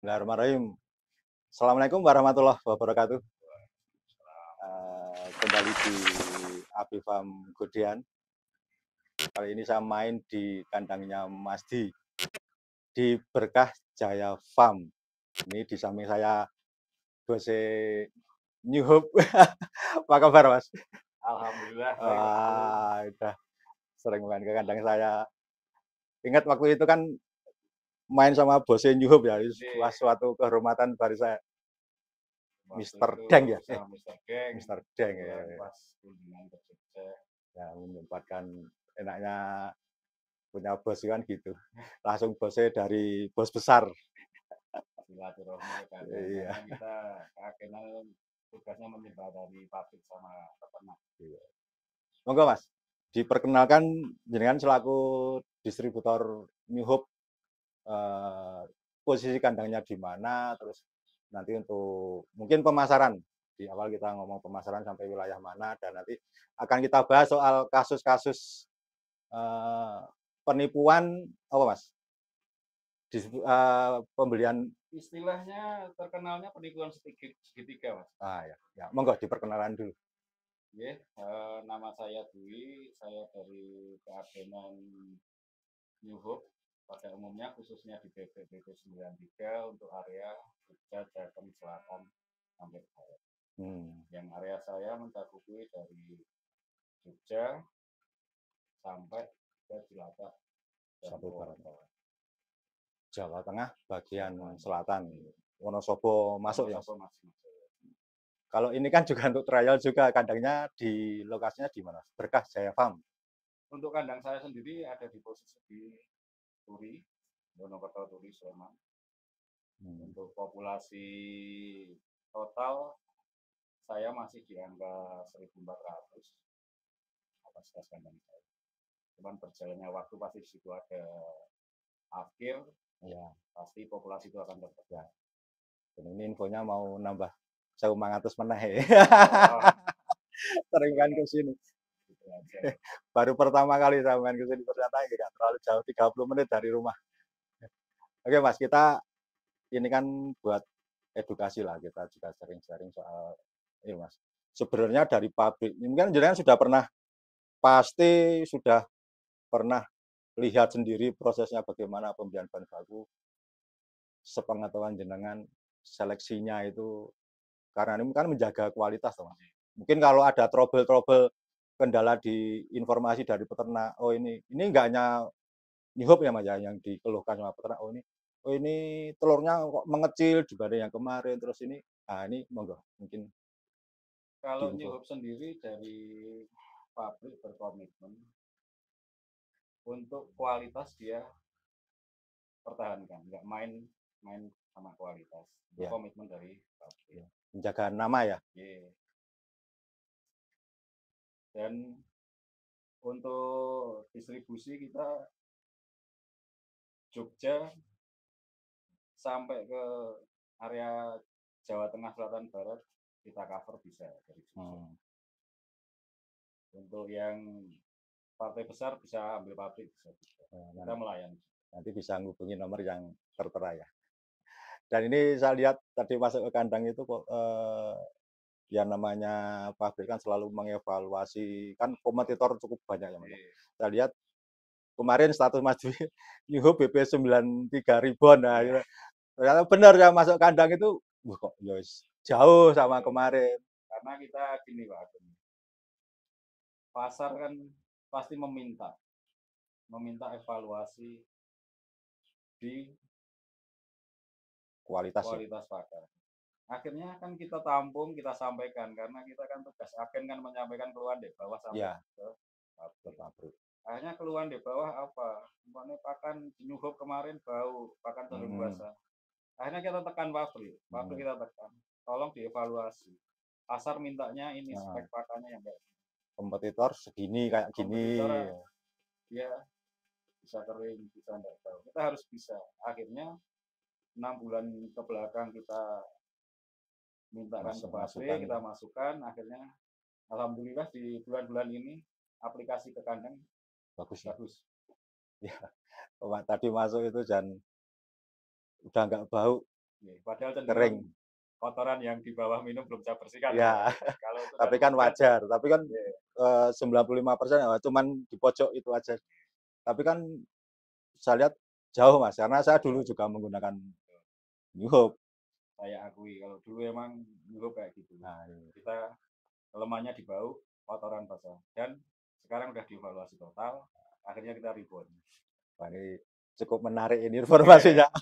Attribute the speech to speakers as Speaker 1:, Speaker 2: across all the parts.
Speaker 1: Bismillahirrahmanirrahim. Assalamualaikum warahmatullahi wabarakatuh. Kembali di Abifam Godean. Kali ini saya main di kandangnya Mas di Berkah Jaya Farm. Ini di samping saya Bose New Hope. Apa kabar Mas?
Speaker 2: Alhamdulillah.
Speaker 1: Udah sering main ke kandang saya. Ingat waktu itu kan main sama Bose New Hope ya, suatu kehormatan bagi saya. Mister Deng ya?
Speaker 2: Mister Deng.
Speaker 1: Mister Deng ya.
Speaker 2: Pas kunjungan ke Jogja.
Speaker 1: Ya, menyempatkan enaknya punya bos kan gitu. Langsung bosnya dari bos besar.
Speaker 2: Silaturahmi kan.
Speaker 1: Iya.
Speaker 2: Karena kita keakenan tugasnya menyebar dari pabrik sama peternak.
Speaker 1: Iya. Monggo Mas, diperkenalkan jenengan selaku distributor New Hope, posisi kandangnya di mana, terus nanti untuk mungkin pemasaran. Di awal kita ngomong pemasaran sampai wilayah mana, dan nanti akan kita bahas soal kasus-kasus penipuan apa Mas? Pembelian.
Speaker 2: Istilahnya terkenalnya penipuan segitiga, Mas.
Speaker 1: Ya, ya. Monggo diperkenalan dulu.
Speaker 2: Nama saya Dwi, saya dari keagenan New Hope pada umumnya, khususnya di BP 93 untuk area Jogja, Jateng Selatan sampai Barat. Yang area saya mencakupi dari Jogja sampai ke Cilacap,
Speaker 1: Satu Barat, Jawa Tengah bagian selatan, Wonosobo masuk ya. Kalau ini kan juga untuk trial juga, kandangnya di lokasinya di mana? Berkah Jaya Farm.
Speaker 2: Untuk kandang saya sendiri ada di posisi di Turi, Wonokerto, Turi, Sleman. Untuk populasi total saya masih di angka 1.400 kapasitas kandang saya. Cuman berjalannya waktu pasti situ ada akhir, ya pasti populasi itu akan terpegang.
Speaker 1: Dan ini infonya mau nambah 1.500 meneh. Sering main ke sini. Baru pertama kali saya main ke sini, ternyata nggak terlalu jauh, 30 menit dari rumah. Oke Mas, kita ini kan buat edukasi lah, kita juga sering-sering soal ini Mas. Sebenarnya dari pabrik, mungkin jenengan sudah pernah, pasti sudah pernah lihat sendiri prosesnya bagaimana pembelian bahan baku. Sepengetahuan jenengan seleksinya itu, karena ini kan menjaga kualitas Mas. Mungkin kalau ada trouble kendala di informasi dari peternak, oh ini enggak hanya New Hope ya Mas ya yang dikeluhkan sama peternak, oh ini telurnya kok mengecil dibanding yang kemarin, terus ini monggo mungkin.
Speaker 2: Kalau New Hope sendiri dari pabrik berkomitmen untuk kualitas, dia pertahankan, nggak main sama kualitas. Itu ya. Komitmen dari pabrik.
Speaker 1: Menjaga nama ya.
Speaker 2: Dan untuk distribusi kita Jogja sampai ke area Jawa Tengah, Selatan, Barat kita cover bisa dari Jogja. Untuk yang partai besar bisa ambil pabrik, bisa. Kita melayani.
Speaker 1: Nanti bisa ngubungi nomor yang tertera ya. Dan ini saya lihat tadi masuk ke kandang itu kok ya namanya pabrik kan selalu mengevaluasi, kan kompetitor cukup banyak ya Mas. Saya lihat kemarin status Mas Dwi New Hope BP 93 ribuan, nah ternyata benar ya masuk kandang itu kok jauh sama kemarin.
Speaker 2: Karena kita gini Pak, pasar kan pasti meminta evaluasi di kualitas pakan. Akhirnya kan kita tampung, kita sampaikan, karena kita kan tugas agen kan menyampaikan keluhan di bawah sampai ke pabrik. Akhirnya keluhan di bawah apa? Umpamanya pakan New Hope kemarin bau, pakan telur basah. Akhirnya kita tekan pabrik kita tekan, tolong dievaluasi. Pasar mintanya ini spek pakannya yang kayak
Speaker 1: kompetitor segini, kayak gini.
Speaker 2: Ya bisa kering, bisa enggak tahu. Kita harus bisa. Akhirnya 6 bulan ke belakang kita mintakan ke pabrik, kita masukkan, akhirnya alhamdulillah di bulan-bulan ini aplikasi ke kandang bagus.
Speaker 1: Ya, tadi masuk itu dan udah nggak bau,
Speaker 2: Padahal
Speaker 1: kering.
Speaker 2: cenderung kotoran yang di bawah minum belum saya bersihkan
Speaker 1: Ya,
Speaker 2: ya. Kalau sudah
Speaker 1: tapi kan
Speaker 2: hujan,
Speaker 1: wajar. Tapi kan
Speaker 2: ya,
Speaker 1: 95% cuman di pojok itu aja. Tapi kan saya lihat jauh Mas, karena saya dulu juga menggunakan New Hope.
Speaker 2: saya akui kalau dulu emang dulu kayak gitu.
Speaker 1: Nah, iya.
Speaker 2: Kita kelemahannya di bau, kotoran basah. Dan sekarang udah dievaluasi total, akhirnya kita rebound.
Speaker 1: Wah, ini cukup menarik ini informasinya.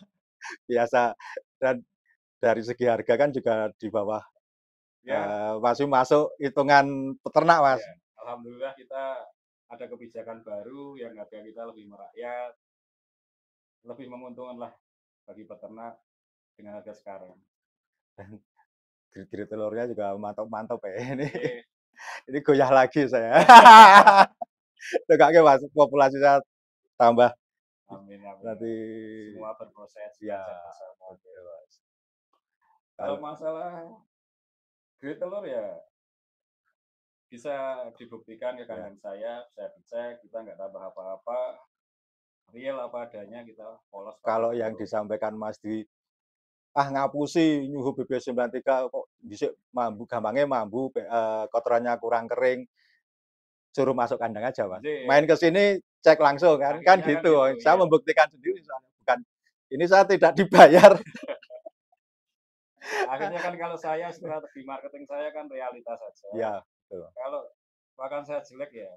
Speaker 1: Biasa. Dan dari segi harga kan juga di bawah
Speaker 2: Ya,
Speaker 1: masih masuk hitungan peternak Mas.
Speaker 2: ya, alhamdulillah kita ada kebijakan baru yang harga kita lebih merakyat, lebih menguntungkan lah bagi peternak dengan harga sekarang.
Speaker 1: Dan grid telurnya juga mantap-mantap ya.
Speaker 2: Oke,
Speaker 1: Ini goyah lagi saya. Tegaknya Mas, populasi saya tambah
Speaker 2: amin, amin.
Speaker 1: nanti.
Speaker 2: Semua berproses,
Speaker 1: Ya,
Speaker 2: belajar bersama.
Speaker 1: oke Mas.
Speaker 2: Kalau masalah grid telur ya bisa dibuktikan ke
Speaker 1: Ya,
Speaker 2: kandang saya dicek, kita nggak tambah apa-apa, real apa adanya kita polos pakai
Speaker 1: kalau yang
Speaker 2: telur.
Speaker 1: disampaikan Mas di ngapusi nyuhu BB93 kok dhisik mambu gampangnya mambu kotorannya kurang kering, suruh masuk kandang aja Mas.
Speaker 2: Jadi,
Speaker 1: Main ke sini cek langsung kan
Speaker 2: akhirnya kan
Speaker 1: gitu.
Speaker 2: gitu,
Speaker 1: Saya
Speaker 2: ya.
Speaker 1: membuktikan sendiri soalnya bukan ini saya tidak dibayar.
Speaker 2: Akhirnya kan kalau saya strategi marketing saya kan realitas saja.
Speaker 1: Ya, betul.
Speaker 2: Kalau bahkan saya jelek ya,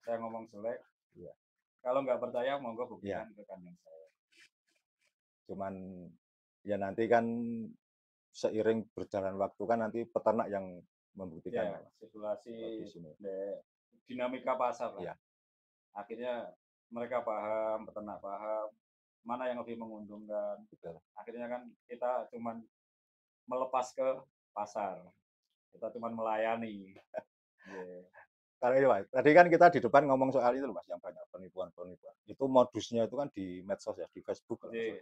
Speaker 2: saya ngomong jelek.
Speaker 1: Ya.
Speaker 2: Kalau nggak percaya, monggo
Speaker 1: Ya.
Speaker 2: buktikan ke kandang saya.
Speaker 1: Cuman ya nanti kan seiring berjalan waktu kan nanti peternak yang membuktikan
Speaker 2: Ya, situasi
Speaker 1: di sini.
Speaker 2: dinamika pasar lah.
Speaker 1: Ya.
Speaker 2: Akhirnya mereka paham, peternak paham, mana yang lebih menguntungkan.
Speaker 1: Betul.
Speaker 2: Akhirnya kan kita cuman melepas ke pasar. Kita cuman melayani. Yeah.
Speaker 1: Kalau ini Mas, tadi kan kita di depan ngomong soal itu loh Mas, yang banyak penipuan-penipuan. Itu modusnya itu kan di medsos ya, di Facebook.
Speaker 2: Yeah,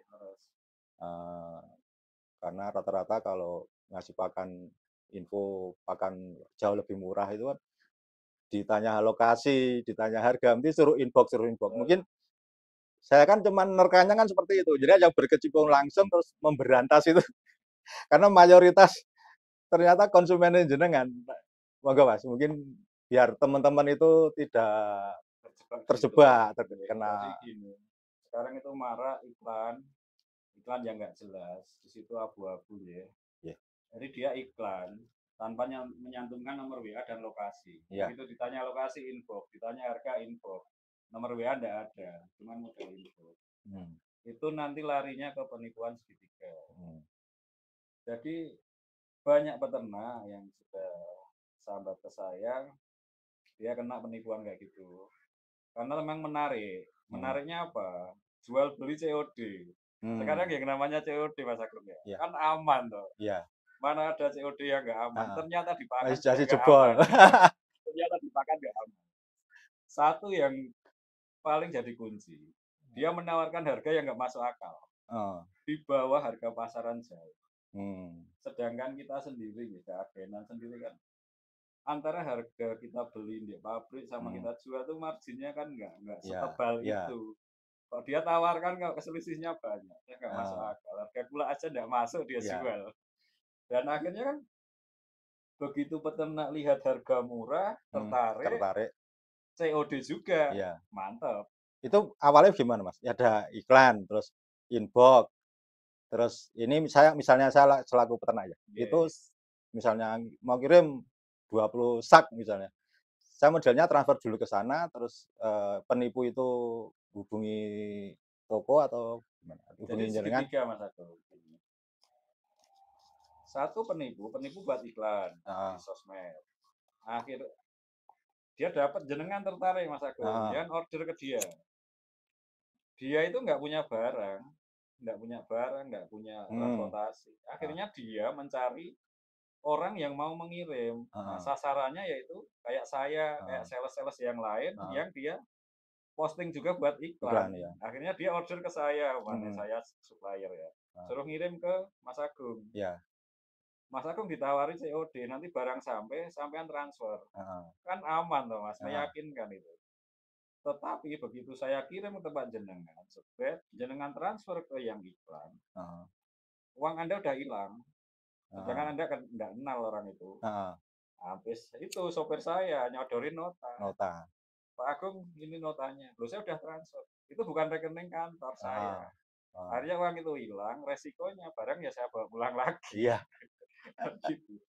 Speaker 1: Karena rata-rata kalau ngasih pakan info pakan jauh lebih murah itu kan ditanya lokasi, ditanya harga, nanti suruh inbox. Mungkin saya kan cuma nerekanya kan seperti itu. Jadi yang berkecimpung langsung terus memberantas itu. Karena mayoritas ternyata konsumen jenengan. Monggo Mas, mungkin biar teman-teman itu tidak terjebak terkena.
Speaker 2: Jadi gini, sekarang itu marah iklan yang nggak jelas, di situ abu-abu ya.
Speaker 1: Yeah.
Speaker 2: Jadi dia iklan tanpa menyantumkan nomor WA dan lokasi.
Speaker 1: Yeah.
Speaker 2: Begitu ditanya lokasi info, ditanya harga info, nomor WA enggak ada, cuma modal info. Itu nanti larinya ke penipuan segitiga. Jadi banyak peternak yang sudah sambat ke saya, dia kena penipuan kayak gitu. Karena memang menarik. Menariknya apa? Jual beli COD. Sekarang yang namanya COD Mas Agung ya, kan aman toh. Mana ada COD yang nggak aman? Ternyata dipakan nggak aman. Ternyata dipakan nggak aman. Satu yang paling jadi kunci, dia menawarkan harga yang nggak masuk akal, di bawah harga pasaran jauh. Sedangkan kita sendiri, kita agenan sendiri kan, antara harga kita beli di pabrik sama kita jual tuh marginnya kan nggak setebal itu. Kalau dia tawarkan kalau selisihnya banyak, ya nggak masuk akal. Harga gula aja nggak masuk dia jual. Dan akhirnya kan begitu peternak lihat harga murah, tertarik. COD juga, mantap.
Speaker 1: Itu awalnya gimana Mas? Ada iklan, terus inbox, terus ini misalnya saya selaku peternak ya, itu misalnya mau kirim 20 sak misalnya. Saya modelnya transfer dulu ke sana, terus penipu itu hubungi toko atau gimana?
Speaker 2: Hubungi jenengan. Jadi segitiga Mas Agung. Satu penipu buat iklan di sosmed. Akhir dia dapat jenengan tertarik Mas Agung, dia order ke dia. Dia itu nggak punya barang, nggak punya transportasi. Akhirnya dia mencari orang yang mau mengirim. Nah, sasarannya yaitu kayak saya, kayak sales-sales yang lain yang dia posting juga buat iklan. Akhirnya dia order ke saya, saya supplier ya. Suruh ngirim ke Mas Agung. Mas Agung ditawari COD, nanti barang sampean transfer. Kan aman toh Mas, meyakinkan itu. Tetapi begitu saya kirim ke tempat jenengan, jenengan transfer ke yang iklan. uang Anda udah hilang, sedangkan
Speaker 1: Heeh.
Speaker 2: Anda kan nggak kenal orang itu.
Speaker 1: Heeh.
Speaker 2: Habis itu sopir saya nyodorin nota.
Speaker 1: Nota.
Speaker 2: Pak Agung, ini notanya. Loh, saya udah transfer. Itu bukan rekening kantor saya.
Speaker 1: Heeh. Heeh.
Speaker 2: Akhirnya uang itu hilang, resikonya barang ya saya bawa pulang lagi.
Speaker 1: Iya.
Speaker 2: Gitu.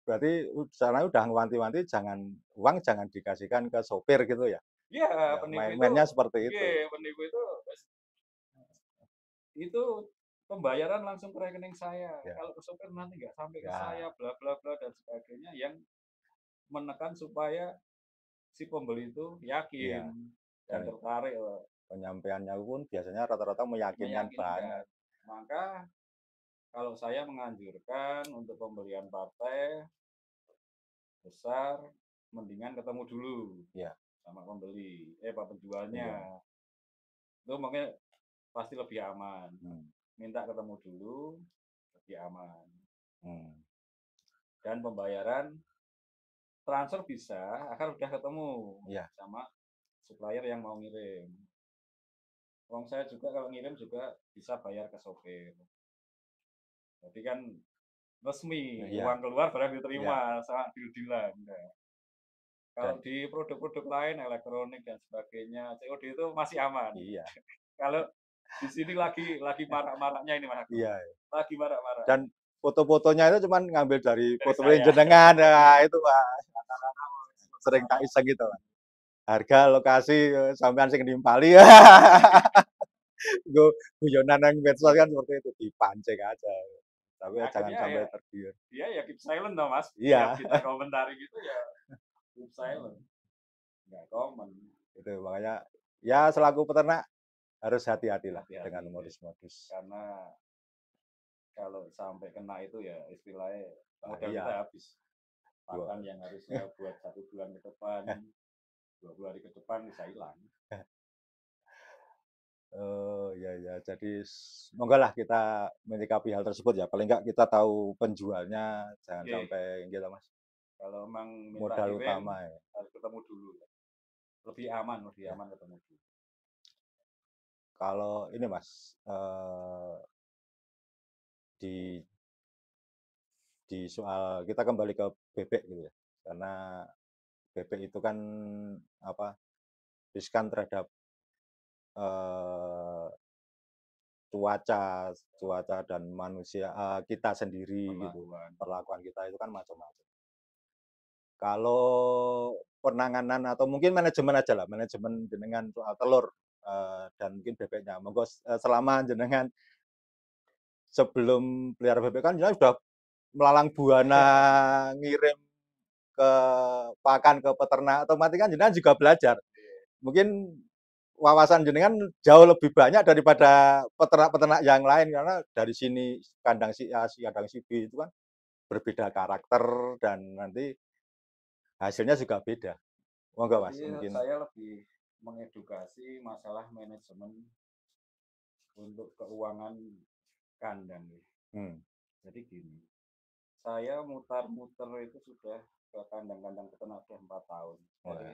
Speaker 1: Berarti sana udah ngewanti-wanti uang jangan dikasihkan ke sopir gitu ya?
Speaker 2: Iya,
Speaker 1: Ya,
Speaker 2: penipu itu,
Speaker 1: mainnya seperti itu.
Speaker 2: iya, penipu itu pembayaran langsung ke rekening saya.
Speaker 1: Ya.
Speaker 2: Kalau ke sopir nanti nggak sampai ke
Speaker 1: Ya.
Speaker 2: saya, bla bla bla dan sebagainya yang menekan supaya si pembeli itu
Speaker 1: Iya.
Speaker 2: yakin dan
Speaker 1: Dan
Speaker 2: tertarik
Speaker 1: penyampaiannya pun biasanya rata-rata meyakinkan
Speaker 2: meyakinkan.
Speaker 1: banget.
Speaker 2: Maka kalau saya menganjurkan untuk pembelian partai besar, mendingan ketemu dulu
Speaker 1: Ya.
Speaker 2: sama pembeli, pak
Speaker 1: Iya.
Speaker 2: penjualnya. Itu mungkin pasti lebih aman.
Speaker 1: Hmm.
Speaker 2: Minta ketemu dulu, lebih aman.
Speaker 1: Hmm.
Speaker 2: Dan pembayaran transfer bisa, akan udah ketemu
Speaker 1: Iya.
Speaker 2: sama supplier yang mau ngirim. Uang saya juga kalau ngirim juga bisa bayar ke sopir. Jadi kan resmi,
Speaker 1: Iya.
Speaker 2: uang keluar barang
Speaker 1: Iya.
Speaker 2: diterima, sama deal-dealan. Nah, kalau
Speaker 1: Dan
Speaker 2: di produk-produk lain, elektronik dan sebagainya, COD itu masih aman.
Speaker 1: iya.
Speaker 2: Kalau di sini lagi marak-maraknya ini Mas Agung.
Speaker 1: Iya.
Speaker 2: Lagi marak-maraknya.
Speaker 1: Dan foto-fotonya itu cuman ngambil dari
Speaker 2: Dari
Speaker 1: portofolio
Speaker 2: saya.
Speaker 1: jenengan. Nah, itu Pak. Sering tak iseng gitu, Pak. Harga, lokasi, sampean sing nimpali. Gue guyonan yang medsos kan seperti itu, dipancing aja. Tapi ya jangan
Speaker 2: Akhirnya ya,
Speaker 1: sampai tergiur.
Speaker 2: dia ya keep silent dong Mas. Tiap
Speaker 1: Iya.
Speaker 2: kita komentari gitu ya keep silent. Nggak komen.
Speaker 1: Itu makanya ya selaku peternak harus hati-hatilah
Speaker 2: Hati-hati.
Speaker 1: dengan modus-modus.
Speaker 2: Karena kalau sampai kena itu ya istilahnya modal
Speaker 1: Iya.
Speaker 2: kita habis. Pakan yang harusnya buat 1 bulan ke depan, 20 hari ke depan bisa hilang.
Speaker 1: Oh ya ya, jadi semoga lah kita menyikapi hal tersebut ya. Paling enggak kita tahu penjualnya, jangan
Speaker 2: Oke,
Speaker 1: sampai gitu Mas.
Speaker 2: kalau memang minta
Speaker 1: Modal
Speaker 2: kirim
Speaker 1: utama ya.
Speaker 2: harus ketemu dulu. Lebih
Speaker 1: Ya.
Speaker 2: aman ketemu dulu.
Speaker 1: Kalau ini Mas, di soal kita kembali ke bebek gitu ya. Karena bebek itu kan apa riskan terhadap eh, cuaca dan manusia kita sendiri gitu.
Speaker 2: Perlakuan.
Speaker 1: Perlakuan kita itu kan macam-macam. Kalau penanganan atau mungkin manajemen aja lah, manajemen jenengan soal telur dan mungkin bebeknya. Monggo selama jenengan sebelum pelihara bebek kan jenengan sudah melalang buana ngirim ke pakan ke peternak, otomatis kan jenengan juga belajar. Mungkin wawasan jenengan jauh lebih banyak daripada peternak-peternak yang lain karena dari sini kandang si A, kandang si B itu kan berbeda karakter dan nanti hasilnya juga beda. Monggo Mas,
Speaker 2: Jadi
Speaker 1: mungkin.
Speaker 2: saya lebih mengedukasi masalah manajemen untuk keuangan kandang.
Speaker 1: Hmm.
Speaker 2: Jadi gini, saya mutar-muter itu sudah ke kandang-kandang peternak sudah 4 tahun. Jadi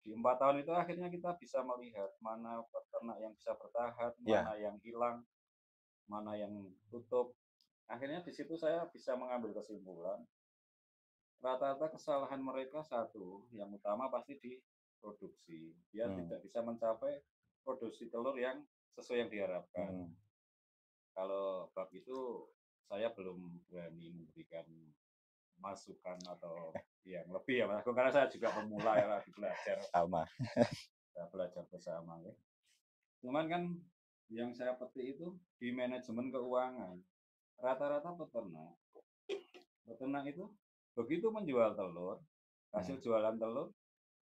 Speaker 2: di 4 tahun itu akhirnya kita bisa melihat mana peternak yang bisa bertahan,
Speaker 1: Ya.
Speaker 2: mana yang hilang, mana yang tutup. Akhirnya di situ saya bisa mengambil kesimpulan rata-rata kesalahan mereka satu, yang utama pasti di produksi. Dia tidak bisa mencapai produksi telur yang sesuai yang diharapkan. Kalau bab itu saya belum berani memberikan masukan atau yang lebih ya Mas Agung, karena saya juga pemula ya lagi belajar.
Speaker 1: Sama.
Speaker 2: Saya belajar bersama ya. Cuman kan yang saya petik itu di manajemen keuangan. Rata-rata peternak itu begitu menjual telur, hasil jualan telur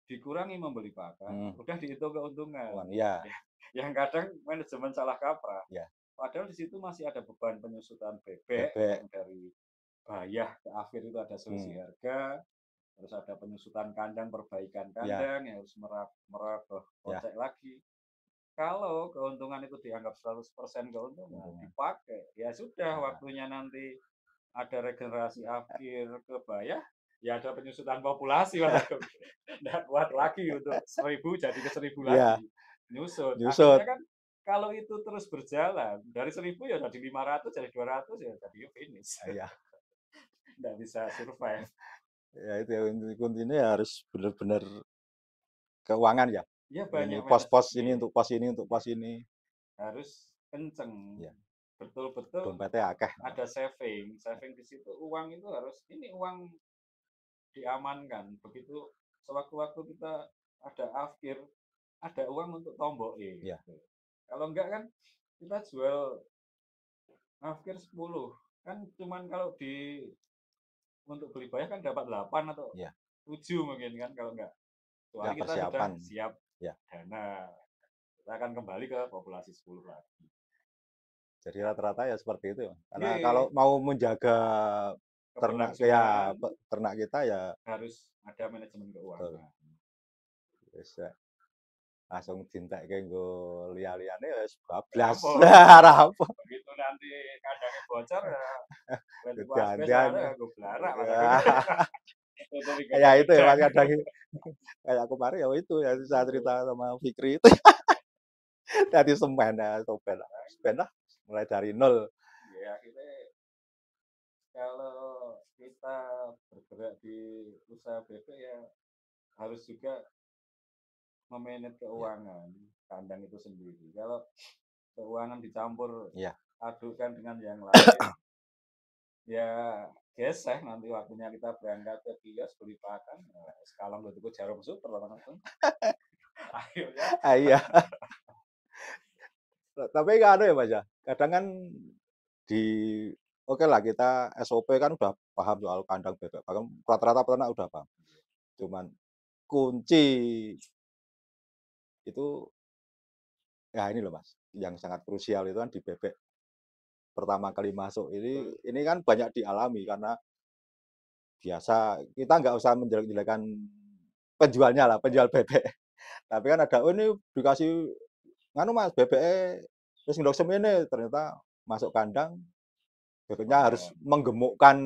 Speaker 2: dikurangi membeli pakan, udah dihitung keuntungan.
Speaker 1: Ya.
Speaker 2: Yang kadang manajemen salah kaprah.
Speaker 1: Ya.
Speaker 2: Padahal di situ masih ada beban penyusutan bebek yang dari bayah ke akhir itu ada selisih harga, terus ada penyusutan kandang, perbaikan kandang yang harus merabah kocek lagi. Kalau keuntungan itu dianggap 100% keuntungan, dipakai, ya sudah waktunya nanti ada regenerasi akhir ke bayah, ya ada penyusutan populasi Mas Agung. Nggak kuat lagi untuk 1000 jadi ke 1000 lagi. Nyusut. Akhirnya kan kalau itu terus berjalan dari 1.000 ya jadi 500, jadi 200 ya jadi finish.
Speaker 1: Iya.
Speaker 2: Nggak bisa survive.
Speaker 1: Ya itu ya kuncinya harus benar-benar keuangan ya.
Speaker 2: Ya
Speaker 1: Ini
Speaker 2: banyak
Speaker 1: pos-pos ini
Speaker 2: manajemen.
Speaker 1: untuk pos ini untuk pos ini.
Speaker 2: Harus kenceng.
Speaker 1: Ya,
Speaker 2: Betul-betul
Speaker 1: dompetnya akeh.
Speaker 2: ada saving. Saving di situ uang itu harus ini uang diamankan. Begitu sewaktu-waktu kita ada afkir, ada uang untuk tombol
Speaker 1: Ya,
Speaker 2: Kalau enggak kan kita jual afkir 10. Kan cuman kalau di untuk beli bayar kan dapat 8 atau
Speaker 1: ya,
Speaker 2: 7 mungkin kan kalau enggak.
Speaker 1: ya
Speaker 2: Kecuali kita sudah
Speaker 1: persiapan.
Speaker 2: siap
Speaker 1: Ya.
Speaker 2: dana. Kita akan kembali ke populasi 10 lagi.
Speaker 1: Jadi rata-rata ya seperti itu. Karena
Speaker 2: Oke,
Speaker 1: kalau mau menjaga ternak ya
Speaker 2: keberlangsungan
Speaker 1: ternak kita ya
Speaker 2: harus ada manajemen
Speaker 1: betul.
Speaker 2: keuangan.
Speaker 1: Bisa langsung cinta kayak gue lihat-lihatnya ya bablas.
Speaker 2: Rampung.
Speaker 1: Rampung.
Speaker 2: Begitu nanti kandangnya bocor ya lentuk asbes
Speaker 1: Gantian.
Speaker 2: ada gue belarak Mas
Speaker 1: Ya.
Speaker 2: Tutupi
Speaker 1: Ya itu ya
Speaker 2: gajah-gajah.
Speaker 1: Mas kadang kayak kemarin ya itu ya saya cerita sama Fikri itu tadi semen ya semen lah mulai dari nol.
Speaker 2: Ya akhirnya kalau kita bergerak di usaha bebek ya harus juga memanage
Speaker 1: Ya,
Speaker 2: keuangan kandang itu sendiri. Kalau keuangan dicampur
Speaker 1: ya,
Speaker 2: adukan dengan yang lain, ya geseh nanti waktunya kita berangkat ke kios beli pakan, sekarang udah cukup jarum super langsung. Akhirnya
Speaker 1: ah, iya. Tapi nggak ada ya Mas ya. Kadang kan di oke lah kita SOP kan udah paham soal kandang bebek. Bahkan rata-rata peternak udah paham. Cuman kunci itu ya ini loh Mas, yang sangat krusial itu kan di bebek pertama kali masuk ini kan banyak dialami karena biasa kita nggak usah menjelek-jelekan penjualnya lah, penjual bebek. Tapi kan ada, oh ini dikasih nganu Mas, bebeknya terus ngedok semene ternyata masuk kandang bebeknya harus
Speaker 2: sepadan.
Speaker 1: menggemukkan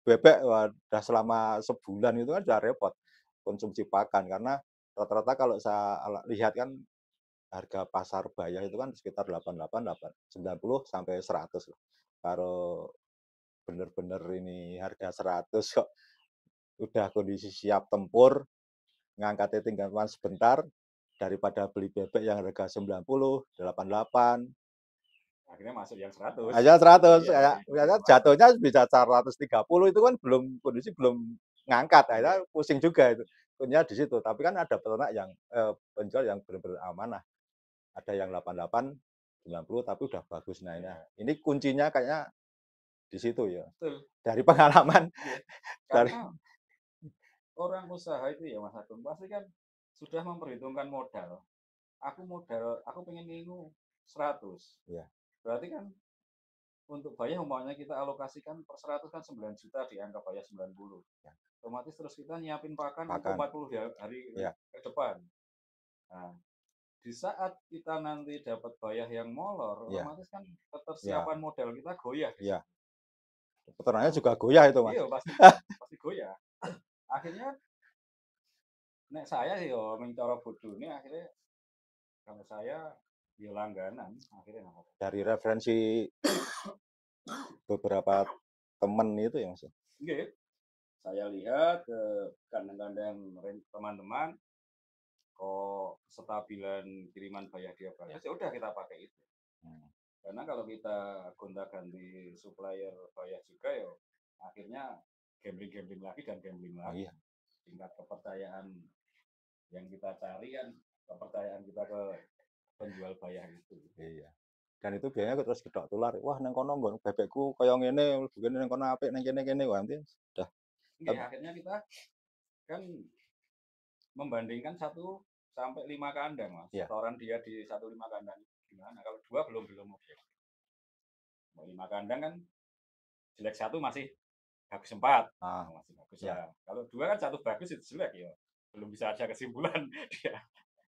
Speaker 1: bebek udah selama sebulan itu kan udah repot konsumsi pakan karena rata-rata kalau saya lihat kan harga pasar bayar itu kan sekitar 88, 90 sampai 100 loh. Kalau bener-bener ini harga 100 kok udah kondisi siap tempur, ngangkatnya tinggal sebentar daripada beli bebek yang harga 90, 88,
Speaker 2: Akhirnya masuk yang 100.
Speaker 1: aja 100
Speaker 2: Iya,
Speaker 1: kayak
Speaker 2: iya,
Speaker 1: biasanya jatuhnya bisa 130 itu kan belum kondisi belum ngangkat akhirnya
Speaker 2: iya.
Speaker 1: pusing juga itu punya di situ tapi kan ada peternak yang penjual yang benar-benar amanah ada yang 88 90 tapi udah bagus naiknya ini kuncinya kayaknya di situ ya
Speaker 2: Betul.
Speaker 1: dari pengalaman
Speaker 2: Iya.
Speaker 1: dari
Speaker 2: Karena orang usaha itu ya Mas Agung pasti kan sudah memperhitungkan modal. Aku pengen ngingu 100.
Speaker 1: ya
Speaker 2: Berarti kan untuk bayar umpamanya kita alokasikan per 100 kan 9 juta di angka bayar 90.
Speaker 1: ya,
Speaker 2: Otomatis terus kita nyiapin pakan untuk
Speaker 1: pakan
Speaker 2: 40 hari
Speaker 1: ya
Speaker 2: ke depan. Nah, di saat kita nanti dapat bayar yang molor,
Speaker 1: ya
Speaker 2: otomatis kan
Speaker 1: ya
Speaker 2: ketersiapan modal kita goyah di
Speaker 1: ya
Speaker 2: situ.
Speaker 1: peternaknya
Speaker 2: Kan
Speaker 1: juga goyah itu mas
Speaker 2: iya pasti pasti goyah. Akhirnya nek saya sih yo mencoro bodone akhirnya kalau saya ya langganan akhirnya nggak apa-apa.
Speaker 1: dari referensi beberapa temen itu ya mas
Speaker 2: Oke, saya lihat ke kandang-kandang teman-teman kok kestabilan kiriman bayar dia bagus ya udah kita pakai itu.
Speaker 1: hmm.
Speaker 2: Karena kalau kita gonta-ganti supplier bayar juga ya akhirnya gambling-gambling lagi dan gambling
Speaker 1: Oh,
Speaker 2: lagi.
Speaker 1: iya
Speaker 2: Tingkat kepercayaan yang kita cari kan kepercayaan kita ke penjual bayar itu.
Speaker 1: iya dan itu biasanya terus gedok tular wah neng kono nggon bebekku kaya ngene begini neng kono apik neng kene wah nanti sudah
Speaker 2: Oke, akhirnya kita kan membandingkan 1 sampai 5 kandang mas.
Speaker 1: ya
Speaker 2: Setoran dia di 1 5 kandang gimana? Kalau 2 belum oke. 5 kandang kan jelek 1 masih bagus 4,
Speaker 1: ah
Speaker 2: masih bagus
Speaker 1: ya
Speaker 2: lah. Kalau 2 kan 1 bagus itu jelek ya. Belum bisa ada kesimpulan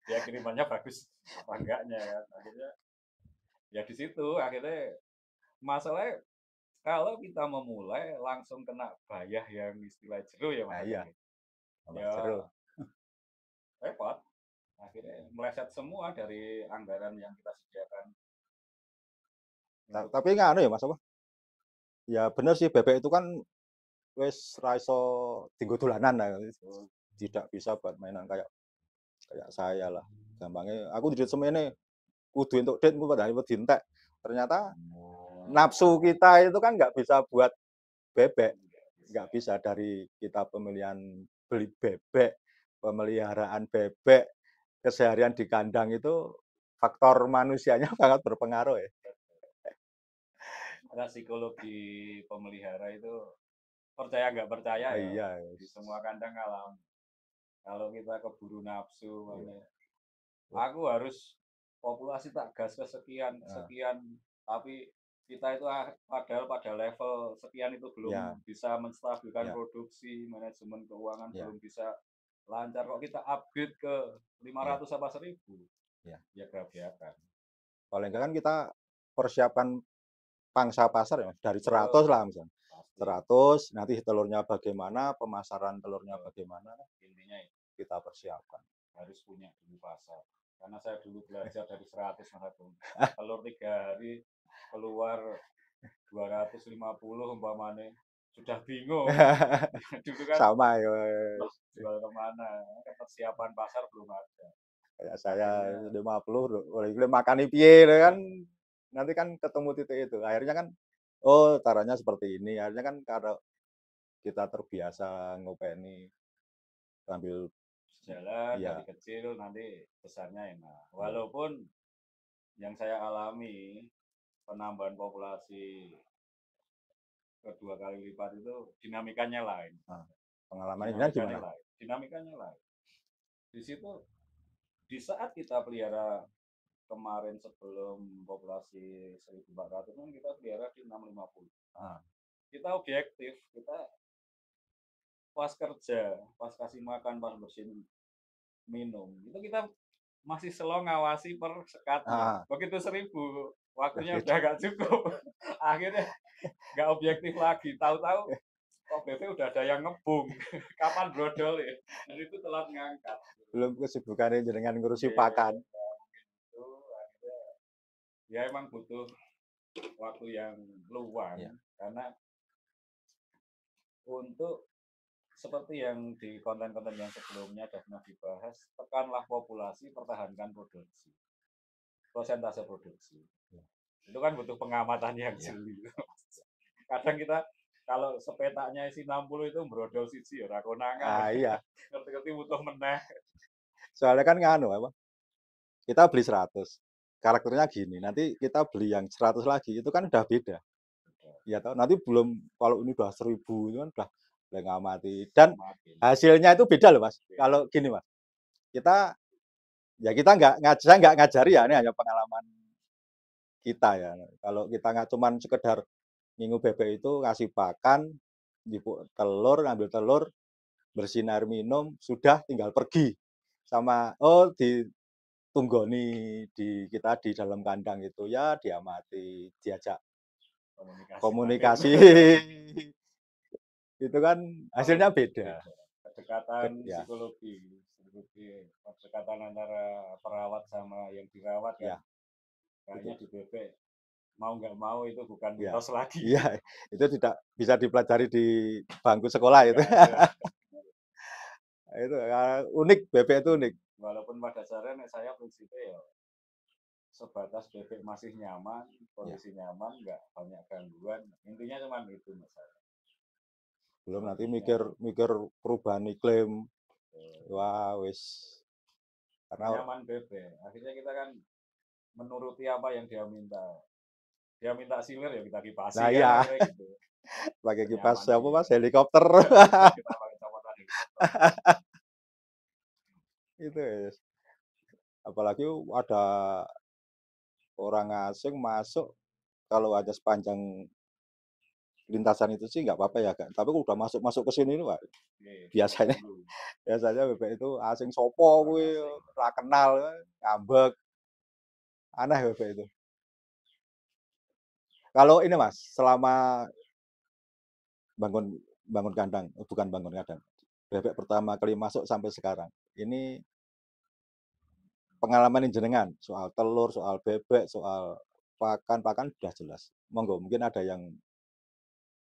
Speaker 2: dia kirimannya bagus apa enggaknya kan. Akhirnya ya di situ akhirnya masalahnya kalau kita memulai langsung kena bayah yang istilah jero ya mas
Speaker 1: nah
Speaker 2: Agung
Speaker 1: iya
Speaker 2: ya.
Speaker 1: tambah
Speaker 2: Ya
Speaker 1: seru
Speaker 2: repot. Akhirnya meleset semua dari anggaran yang kita sediakan.
Speaker 1: Tapi nggak ya Mas apa? Ya bener sih bebek itu kan wes raiso tinggal dolanan lah. Tidak bisa buat mainan kayak kayak saya lah. Gampangnya aku di semene kudu untuk dit ku padahal wedi entek. Ternyata nafsu kita itu kan nggak bisa buat bebek. Nggak bisa dari kita pemilihan beli bebek, pemeliharaan bebek, keseharian di kandang itu faktor manusianya sangat berpengaruh ya.
Speaker 2: Karena psikologi pemelihara itu percaya nggak percaya ya
Speaker 1: Iya.
Speaker 2: di semua kandang alam. Kalau kita keburu nafsu,
Speaker 1: Iya.
Speaker 2: aku harus populasi tak gas ke sekian sekian, tapi kita itu padahal pada level sekian itu belum bisa menstabilkan produksi, manajemen keuangan belum bisa lancar, kok kita upgrade ke 500 apa 1000, ya gebrakan.
Speaker 1: Paling enggak kan kita persiapan pangsa pasar ya dari 100 lah misalnya. 100 nanti telurnya bagaimana, pemasaran telurnya bagaimana,
Speaker 2: intinya
Speaker 1: kita persiapkan.
Speaker 2: Harus punya dulu pasar. Karena saya dulu belajar dari 100 telur 3 hari keluar 250 umpamanya, sudah bingung. Dulu kan
Speaker 1: sama ya.
Speaker 2: Jual kemana? Persiapan pasar belum ada.
Speaker 1: Kayak saya 50 oleh makan piye kan nanti kan ketemu titik itu. Akhirnya kan oh caranya seperti ini. Akhirnya kan kalau kita terbiasa ngopeni sambil
Speaker 2: jalan dari kecil nanti besarnya enak. Walaupun yang saya alami penambahan populasi kedua kali lipat itu dinamikanya lain.
Speaker 1: Pengalamannya gimana?
Speaker 2: Lain. Dinamikanya lain. Di situ di saat kita pelihara kemarin sebelum populasi 1400 kan kita pelihara di 650. Kita objektif, kita pas kerja, pas kasih makan, pas bersihin minum, itu kita masih slow ngawasi per sekatnya. Begitu 1000, waktunya udah gak cukup. Akhirnya gak objektif lagi. Tahu-tahu kok BP udah ada yang ngebung. Kapan brodol ya? Dan itu telat ngangkat.
Speaker 1: Belum kesibukannya dengan ngurusi pakan.
Speaker 2: Ya emang butuh waktu yang luang karena untuk seperti yang di konten-konten yang sebelumnya sudah pernah dibahas, tekanlah populasi, pertahankan produksi, persentase produksi. Itu kan butuh pengamatan yang jeli. Kadang kita kalau sepetanya isi 60 itu brodol siji ya konangan.
Speaker 1: Iya.
Speaker 2: Ngerti-ngerti butuh meneh.
Speaker 1: Soalnya kan nganu apa? Kita beli 100. Karakternya gini, nanti kita beli yang 100 lagi itu kan udah beda. Ya tahu nanti belum kalau ini udah 1000 itu kan udah ngamati dan hasilnya itu beda loh Mas. Kalau gini Mas, kita nggak ngajari ya, ini hanya pengalaman kita ya. Kalau kita nggak cuman sekedar minggu bebek itu ngasih pakan, jipuk telur, ngambil telur, bersihin air minum, sudah tinggal pergi sama ditunggoni di kita di dalam kandang itu ya diamati, diajak komunikasi. Itu kan hasilnya beda.
Speaker 2: Kedekatan psikologi, kedekatan antara perawat sama yang dirawat ya. Kayaknya di bebek mau nggak mau itu bukan mitos lagi.
Speaker 1: Iya, itu tidak bisa dipelajari di bangku sekolah itu. Itu unik, bebek itu unik.
Speaker 2: Walaupun pada dasarnya saya prinsipnya ya sebatas bebek masih nyaman, kondisi nyaman, nggak banyak gangguan. Intinya cuma itu masalah.
Speaker 1: Belum nanti mikir perubahan iklim. Wah, wis.
Speaker 2: Karena nyaman bebek. Akhirnya kita kan menuruti apa yang dia minta. Dia minta silir ya kita kipasi.
Speaker 1: Nah, iya.
Speaker 2: Gitu.
Speaker 1: Pakai kipas apa Mas? Helikopter.
Speaker 2: Kita pakai copotan helikopter.
Speaker 1: Itu ya. Apalagi ada orang asing masuk kalau ada sepanjang lintasan itu sih nggak apa-apa ya kan. Tapi kalau udah masuk ke sini ini Pak, biasanya bebek itu asing sopo gue ora kenal ngambek. Aneh bebek itu. Kalau ini Mas, selama bangun kandang, bukan bangun kandang. Bebek pertama kali masuk sampai sekarang. Ini pengalaman jenengan soal telur, soal bebek, soal pakan sudah jelas. Monggo, mungkin ada yang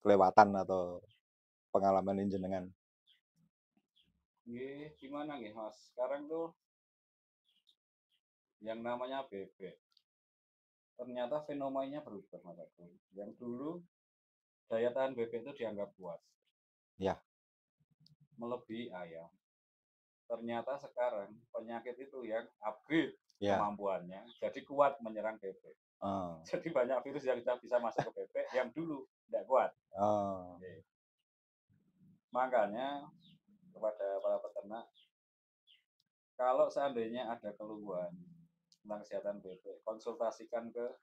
Speaker 1: kelewatan atau pengalaman jenengan.
Speaker 2: Gimana nih Mas? Sekarang tuh yang namanya bebek, ternyata fenomenanya berubah Mas Agung. Yang dulu daya tahan bebek itu dianggap puas.
Speaker 1: Ya.
Speaker 2: Melebihi ayam. Ternyata sekarang penyakit itu yang upgrade kemampuannya, jadi kuat menyerang bebek. Jadi banyak virus yang bisa masuk ke bebek yang dulu tidak kuat. Makanya kepada para peternak, kalau seandainya ada keluhan tentang kesehatan bebek, konsultasikan ke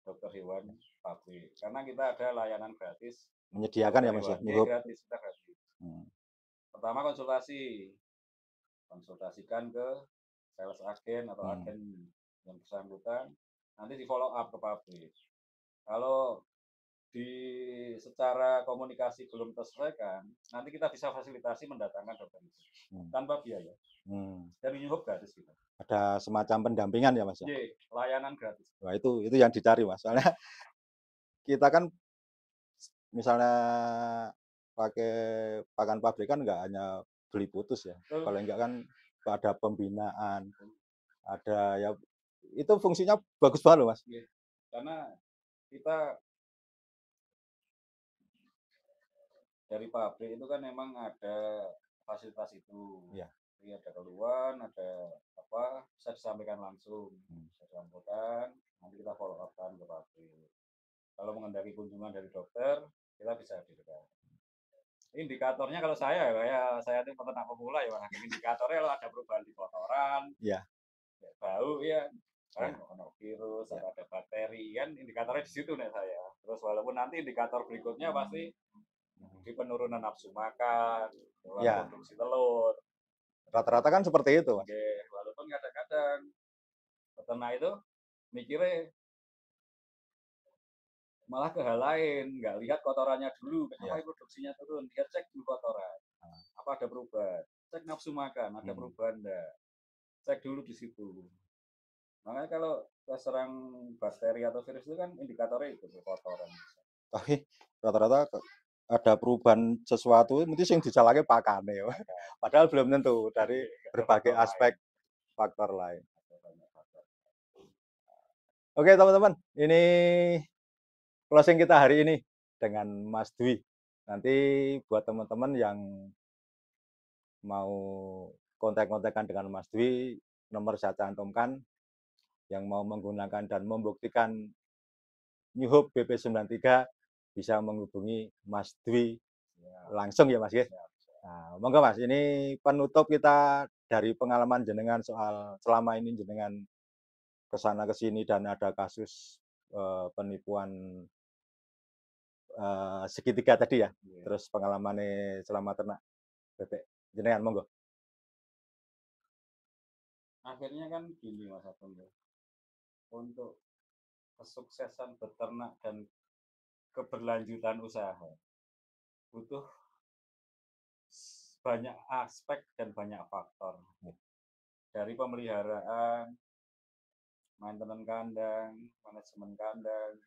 Speaker 2: dokter hewan pabrik. Karena kita ada layanan gratis.
Speaker 1: Menyediakan ya Mas ya?
Speaker 2: Gratis, kita gratis. Pertama konsultasikan ke sales agen atau agen yang bersangkutan, nanti di follow up ke pabrik. Kalau secara komunikasi belum terselesaikan, nanti kita bisa fasilitasi mendatangkan dokter itu tanpa biaya. Dan New gratis kita.
Speaker 1: Ada semacam pendampingan ya Mas ya?
Speaker 2: Layanan gratis.
Speaker 1: Wah itu yang dicari Mas. Soalnya kita kan misalnya pakai pakan pabrik kan nggak hanya beli putus ya. Kalau enggak kan ada pembinaan, ada ya itu fungsinya bagus banget loh Mas.
Speaker 2: Karena kita dari pabrik itu kan memang ada fasilitas itu. Jadi ada keluhan, ada apa, bisa disampaikan langsung, bisa disampaikan, nanti kita follow up kan ke pabrik. Kalau mengendaki kunjungan dari dokter, kita bisa didekat. Indikatornya kalau saya itu peternak pemula ya, indikatornya kalau ada perubahan di kotoran, bau ya, kan ada virus, ada bakteri kan, indikatornya di situ nih saya. Terus walaupun nanti indikator berikutnya pasti di penurunan nafsu makan, produksi telur.
Speaker 1: Rata-rata kan seperti itu.
Speaker 2: Walaupun kadang-kadang peternak itu mikirnya malah ke hal lain, nggak lihat kotorannya dulu, kenapa produksinya turun, dia cek dulu kotoran, apa ada perubahan, cek nafsu makan, ada perubahan enggak, cek dulu di situ. Makanya kalau terserang bakteri atau virus itu kan indikatornya itu kotoran.
Speaker 1: Tapi rata-rata ada perubahan sesuatu, mungkin yang disalahkan pakannya ya. Padahal belum tentu dari berbagai aspek faktor lain. Oke teman-teman, ini closing kita hari ini dengan Mas Dwi. Nanti buat teman-teman yang mau kontak-kontakan dengan Mas Dwi, nomor saya cantumkan, yang mau menggunakan dan membuktikan New Hope BP93 bisa menghubungi Mas Dwi langsung ya Mas ya. Nah, monggo Mas, ini penutup kita dari pengalaman jenengan soal selama ini jenengan kesana kesini dan ada kasus penipuan segitiga tadi ya. Terus pengalamannya selama ternak bebek jenengan monggo.
Speaker 2: Akhirnya kan gini Mas Agung, untuk kesuksesan beternak dan keberlanjutan usaha butuh banyak aspek dan banyak faktor, dari pemeliharaan, maintenance kandang, manajemen kandang,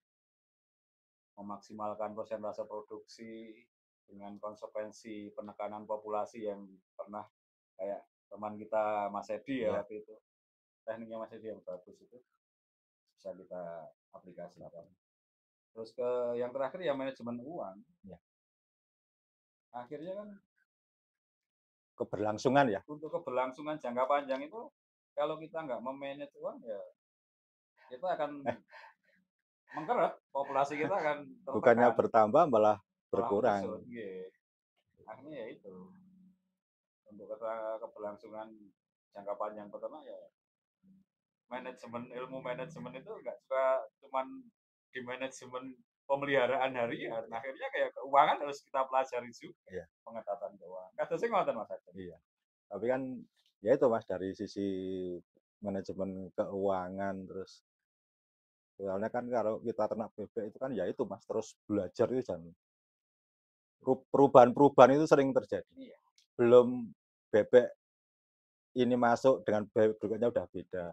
Speaker 2: memaksimalkan persentase produksi dengan konsekuensi penekanan populasi yang pernah kayak teman kita Mas Edi ya waktu itu, tekniknya Mas Edi yang bagus itu bisa kita aplikasikan. Terus ke yang terakhir ya manajemen uang. Akhirnya kan
Speaker 1: keberlangsungan ya.
Speaker 2: Untuk keberlangsungan jangka panjang itu kalau kita nggak memanage uang ya kita akan mengkeret, populasi kita akan tertekan.
Speaker 1: Bukannya bertambah malah berkurang.
Speaker 2: Akhirnya ya itu. Untuk keberlangsungan jangka panjang pertama ya manajemen, ilmu manajemen itu nggak cuman di manajemen pemeliharaan harian, akhirnya kayak keuangan harus kita pelajari juga. Pengetatan keuangan. Kata sih ngoten Mas.
Speaker 1: Iya. Tapi kan ya itu Mas, dari sisi manajemen keuangan, terus soalnya kan kalau kita ternak bebek itu kan ya itu Mas, terus belajar itu dan perubahan-perubahan itu sering terjadi. Belum bebek ini masuk dengan bebek berikutnya udah beda.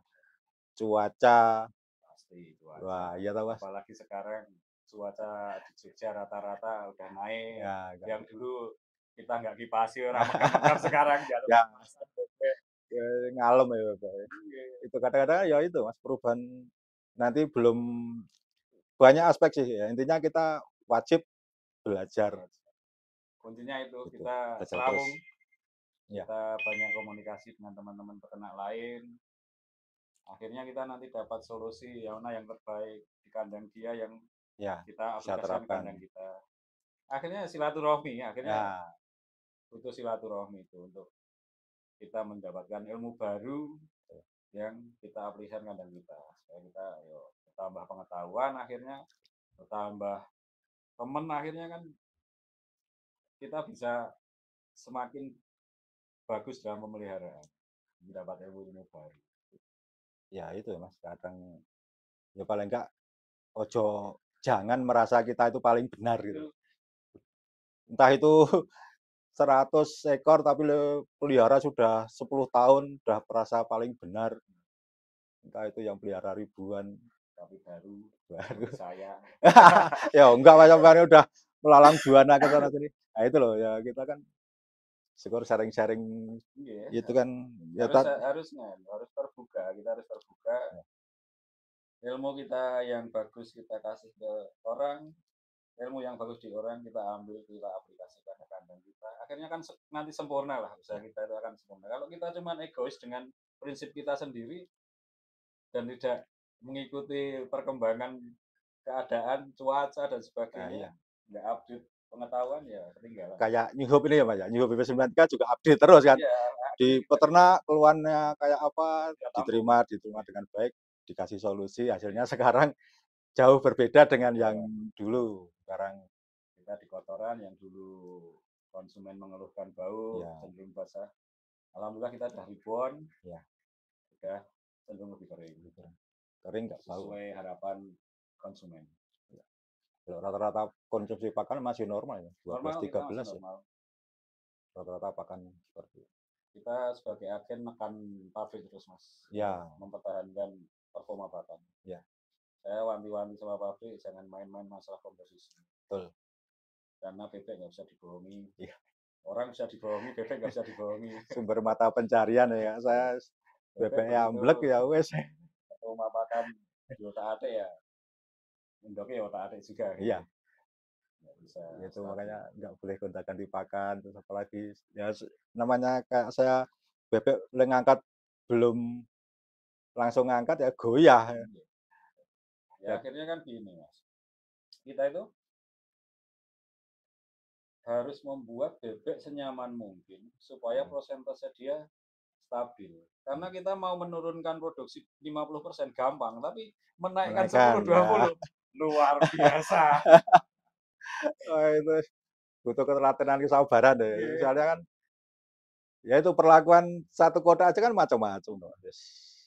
Speaker 1: Cuaca,
Speaker 2: pasti
Speaker 1: wah
Speaker 2: cuaca.
Speaker 1: iya tahu Mas.
Speaker 2: Apalagi sekarang cuaca di Jogja rata-rata udah naik.
Speaker 1: Ya,
Speaker 2: Yang dulu kita nggak dipasi orang megap-megap sekarang jalan
Speaker 1: ya,
Speaker 2: pasan bebek.
Speaker 1: ya ngalem ya Bapak.
Speaker 2: Iya.
Speaker 1: Itu kadang-kadang ya itu Mas perubahan nanti belum banyak aspek sih ya. Intinya kita wajib belajar
Speaker 2: Kuncinya itu
Speaker 1: gitu.
Speaker 2: kita
Speaker 1: Belajar terus.
Speaker 2: serawung,
Speaker 1: Ya,
Speaker 2: kita banyak komunikasi dengan teman-teman peternak lain. Akhirnya kita nanti dapat solusi yang mana yang terbaik di kandang dia yang
Speaker 1: ya
Speaker 2: kita
Speaker 1: bisa
Speaker 2: aplikasikan
Speaker 1: terapkan.
Speaker 2: kandang kita. Akhirnya silaturahmi, akhirnya
Speaker 1: Ya,
Speaker 2: butuh silaturahmi itu untuk kita mendapatkan ilmu baru yang kita aplikasikan kandang kita. Supaya kita bertambah pengetahuan, akhirnya bertambah teman, akhirnya kan kita bisa semakin bagus dalam pemeliharaan, mendapat ilmu-ilmu baru.
Speaker 1: ya itu Mas. Kadang ya paling enggak ojo jangan merasa kita itu paling benar gitu. Entah itu 100 ekor tapi pelihara sudah 10 tahun udah merasa paling benar. Entah itu yang pelihara ribuan
Speaker 2: Tapi baru
Speaker 1: baru.
Speaker 2: seperti saya.
Speaker 1: Ya enggak macam-macam udah melalang buana ke sana sini. Nah itu loh ya kita kan syukur sharing-sharing
Speaker 2: Iya,
Speaker 1: itu kan ya
Speaker 2: harus terbuka, kita harus terbuka. Ilmu kita yang bagus kita kasih ke orang, ilmu yang bagus di orang kita ambil, kita aplikasikan ke kandang kita. Akhirnya kan nanti sempurna lah, usaha kita itu akan sempurna. Kalau kita cuma egois dengan prinsip kita sendiri dan tidak mengikuti perkembangan keadaan, cuaca dan
Speaker 1: nah,
Speaker 2: sebagainya,
Speaker 1: iya.
Speaker 2: nggak update pengetahuan ya ketinggalan.
Speaker 1: Kayak New Hope ini ya Pak ya. New Hope BP9K juga update terus kan.
Speaker 2: Iya,
Speaker 1: Di
Speaker 2: kita
Speaker 1: peternak keluhannya kayak apa
Speaker 2: tidak tampung.
Speaker 1: diterima dengan baik, dikasih solusi, hasilnya sekarang jauh berbeda dengan yang
Speaker 2: Ya,
Speaker 1: dulu. Sekarang
Speaker 2: kita di kotoran yang dulu konsumen mengeluhkan bau
Speaker 1: ya,
Speaker 2: cenderung basah. Alhamdulillah kita sudah rebound,
Speaker 1: ya
Speaker 2: sudah cenderung lebih kering
Speaker 1: kering nggak bau.
Speaker 2: sesuai harapan konsumen.
Speaker 1: Ya. Kalau rata-rata konsumsi pakan masih normal ya,
Speaker 2: Normal, kita masih
Speaker 1: 12-13 ya.
Speaker 2: normal.
Speaker 1: Rata-rata pakan seperti itu.
Speaker 2: Kita sebagai agen mekan pabrik terus mas,
Speaker 1: Ya,
Speaker 2: mempertahankan performa pakan.
Speaker 1: ya,
Speaker 2: Saya wanti-wanti sama pabrik jangan main-main masalah komposisi.
Speaker 1: betul.
Speaker 2: Karena bebek nggak bisa dibohongi.
Speaker 1: Ya.
Speaker 2: Orang bisa dibohongi, bebek nggak bisa dibohongi.
Speaker 1: Sumber mata pencarian ya. Saya bebek amblek ya wes.
Speaker 2: Rumah pakan di otak atik ya, indoknya ya otak atik juga. Gitu.
Speaker 1: Iya.
Speaker 2: Nggak bisa.
Speaker 1: Itu makanya nggak boleh gonta-ganti pakan. Terus apalagi ya namanya kayak saya bebek ngangkat belum langsung ngangkat ya goyah.
Speaker 2: Ya akhirnya kan gini mas, kita itu harus membuat bebek senyaman mungkin supaya prosentase dia stabil. Karena kita mau menurunkan produksi 50% gampang, tapi menaikkan 10-20 luar biasa.
Speaker 1: Oh, itu butuh ketelatenan kesabaran deh. Soalnya kan ya itu perlakuan satu kota aja kan macam-macam.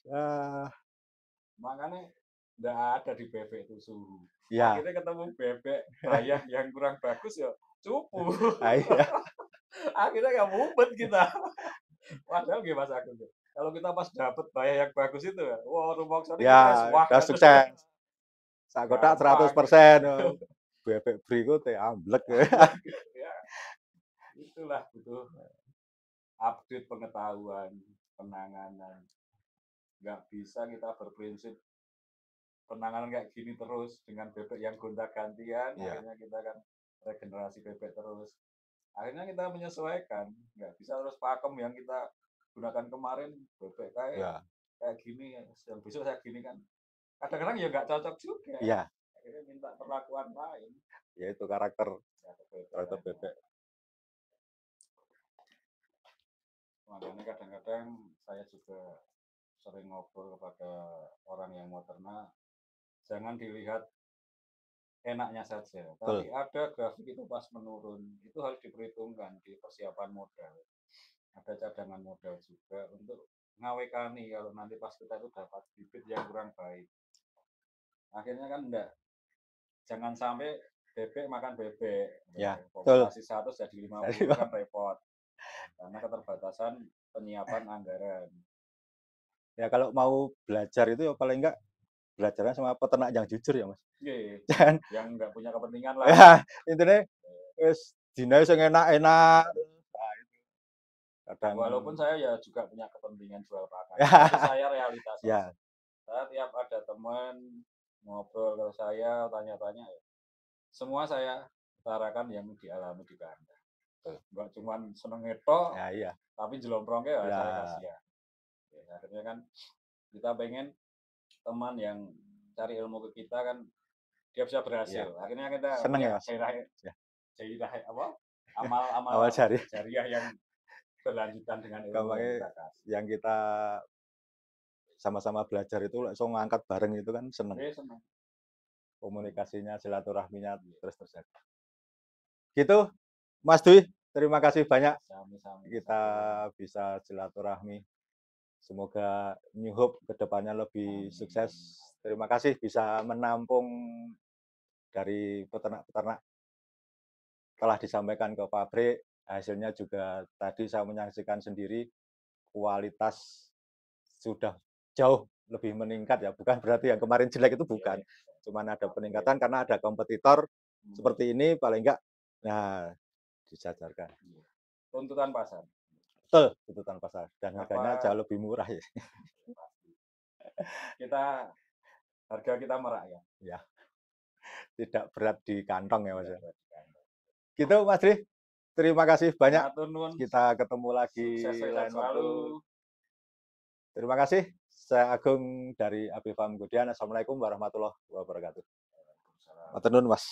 Speaker 1: Ya.
Speaker 2: Makanya nggak ada di bebek itu suhu.
Speaker 1: Ya.
Speaker 2: Akhirnya ketemu bebek bayah yang kurang bagus ya cupu.
Speaker 1: Iya.
Speaker 2: Akhirnya nggak mumet kita. Padahal gimana Mas Agung? Kalau kita pas dapet bayah yang bagus itu ya, wah rumah sana
Speaker 1: Ya,
Speaker 2: kita wah
Speaker 1: udah sukses. Sak kotak 100%. Bebek berikut ya amblek.
Speaker 2: Ya, itulah butuh update pengetahuan, penanganan. Nggak bisa kita berprinsip penanganan kayak gini terus dengan bebek yang gonta-gantian,
Speaker 1: Iya.
Speaker 2: akhirnya kita kan regenerasi bebek terus. Akhirnya kita menyesuaikan, nggak bisa terus pakem yang kita gunakan kemarin bebek kayak gini, yang besok saya gini kan. Kadang-kadang ya nggak cocok juga.
Speaker 1: Iya.
Speaker 2: Akhirnya minta perlakuan lain.
Speaker 1: Ya itu karakter bebek.
Speaker 2: Makanya kadang-kadang saya juga sering ngobrol kepada orang yang mau ternak, jangan dilihat enaknya saja, tapi ada grafik itu pas menurun, itu harus diperhitungkan di persiapan modal. Ada cadangan modal juga untuk ngawekani kalau nanti pas kita itu dapat bibit yang kurang baik. Akhirnya kan enggak, jangan sampai bebek makan bebek.
Speaker 1: Ya,
Speaker 2: populasi 100 jadi 50 kan repot. Karena keterbatasan penyiapan anggaran.
Speaker 1: Ya kalau mau belajar itu ya paling enggak belajarnya sama peternak yang jujur ya Mas.
Speaker 2: Nggih,
Speaker 1: Jangan
Speaker 2: yang nggak punya kepentingan
Speaker 1: ya
Speaker 2: lah.
Speaker 1: intinya wis dinae sing enak-enak. Nah, itu kadang
Speaker 2: Walaupun saya ya juga punya kepentingan jual pakan, tapi
Speaker 1: ya,
Speaker 2: saya realitas
Speaker 1: ya
Speaker 2: aja. Saya tiap ada teman ngobrol ke saya, tanya-tanya ya, semua saya utarakan yang dialami di kandang. Nggak cuma seneng ngetok,
Speaker 1: ya iya.
Speaker 2: tapi jelomprongnya ya saya
Speaker 1: Ya
Speaker 2: kasihan. Ya, akhirnya kan kita pengen teman yang cari ilmu ke kita kan dia bisa
Speaker 1: iya.
Speaker 2: berhasil. Akhirnya kita
Speaker 1: Seneng ya
Speaker 2: punya
Speaker 1: Mas. Ya.
Speaker 2: gairah apa? Amal-amal
Speaker 1: Awal jari
Speaker 2: jariah yang berlanjutan dengan ilmu yang
Speaker 1: gampangnya
Speaker 2: kita kasih.
Speaker 1: yang kita sama-sama belajar itu langsung ngangkat bareng itu kan seneng.
Speaker 2: Oke, senang.
Speaker 1: Komunikasinya, silaturahminya
Speaker 2: Iya,
Speaker 1: terus terjadi. Gitu, Mas Dwi. Terima kasih banyak
Speaker 2: sami-sami Mas
Speaker 1: kita
Speaker 2: Agus.
Speaker 1: bisa silaturahmi. Semoga New Hope kedepannya lebih
Speaker 2: Amin.
Speaker 1: sukses. Terima kasih bisa menampung dari peternak-peternak telah disampaikan ke pabrik. Hasilnya juga tadi saya menyaksikan sendiri kualitas sudah jauh lebih meningkat ya. Bukan berarti yang kemarin jelek itu bukan. Cuman ada peningkatan karena ada kompetitor seperti ini paling enggak nah dijajarkan.
Speaker 2: Tuntutan pasar.
Speaker 1: Betul, tuntutan pasar dan harganya
Speaker 2: Apa
Speaker 1: jauh lebih murah ya.
Speaker 2: kita harga kita merakyat.
Speaker 1: Ya, tidak berat di kantong ya Mas.
Speaker 2: Tidak
Speaker 1: Ya.
Speaker 2: berat di kantong.
Speaker 1: Gitu Mas Dri. Terima kasih banyak.
Speaker 2: Matur nuwun.
Speaker 1: Kita ketemu lagi
Speaker 2: Sukses sehat
Speaker 1: lain waktu.
Speaker 2: selalu.
Speaker 1: Terima kasih. Saya Agung dari Abi Farm Gudian. Assalamualaikum warahmatullahi wabarakatuh.
Speaker 2: Waalaikumsalam.
Speaker 1: Matur nuwun Mas.